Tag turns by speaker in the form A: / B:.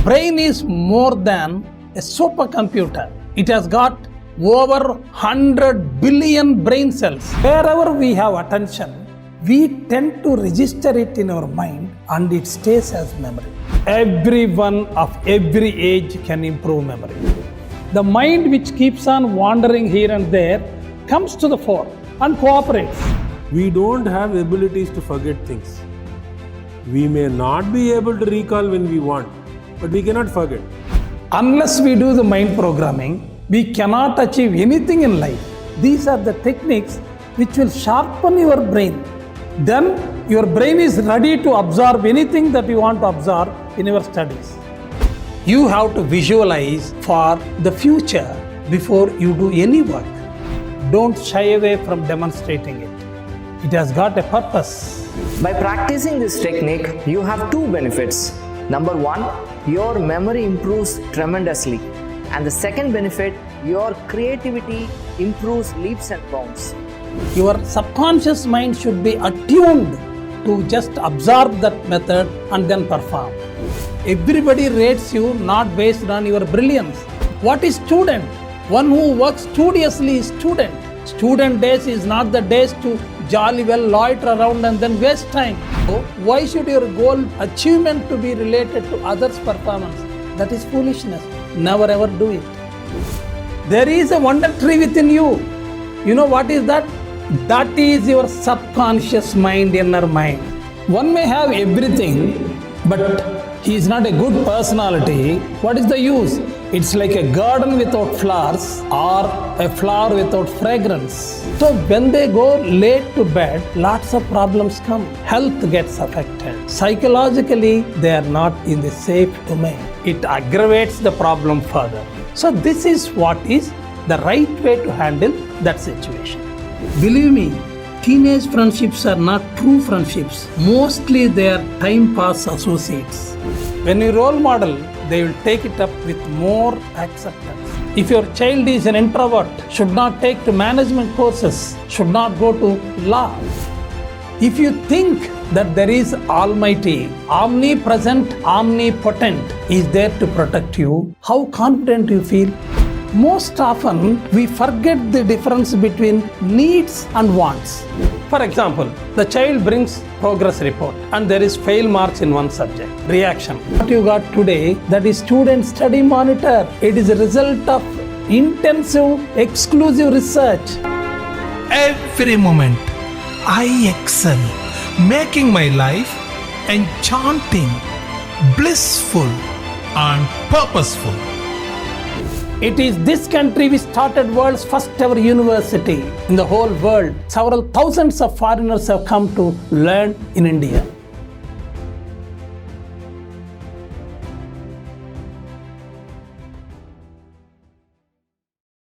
A: brain is more than a supercomputer. It has got over 100 billion brain cells. Wherever we have attention, we tend to register it in our mind and it stays as memory. Everyone of every age can improve memory. The mind which keeps on wandering here and there comes to the fore and cooperates.
B: We don't have abilities to forget things. We may not be able to recall when we want, but we cannot forget.
A: Unless we do the mind programming, we cannot achieve anything in life. These are the techniques which will sharpen your brain. Then your brain is ready to absorb anything that you want to absorb in your studies. You have to visualize for the future before you do any work. Don't shy away from demonstrating it. It has got a purpose.
C: By practicing this technique, you have two benefits. Number one, your memory improves tremendously. And the second benefit, your creativity improves leaps and bounds.
A: Your subconscious mind should be attuned to just absorb that method and then perform. Everybody rates you not based on your brilliance. What is student? One who works studiously is student. Student days is not the days to jolly well loiter around and then waste time. So why should your goal achievement to be related to others' performance? That is foolishness. Never ever do it. There is a wonder tree within you. You know what is that? That is your subconscious mind, inner mind. One may have everything, but he is not a good personality. What is the use? It's like a garden without flowers or a flower without fragrance. So when they go late to bed, lots of problems come. Health gets affected. Psychologically, they are not in the safe domain. It aggravates the problem further. So this is what is the right way to handle that situation. Believe me, teenage friendships are not true friendships. Mostly they are time pass associates. When you role model, they will take it up with more acceptance. If your child is an introvert, should not take to management courses, should not go to law. If you think that there is Almighty, omnipresent, omnipotent is there to protect you, how confident you feel? Most often, we forget the difference between needs and wants. For example, the child brings progress report and there is fail marks in one subject. Reaction. What you got today, that is student study monitor. It is a result of intensive, exclusive research.
D: Every moment, I excel, making my life enchanting, blissful, and purposeful.
A: It is this country which started world's first ever university in the whole world. Several thousands of foreigners have come to learn in India.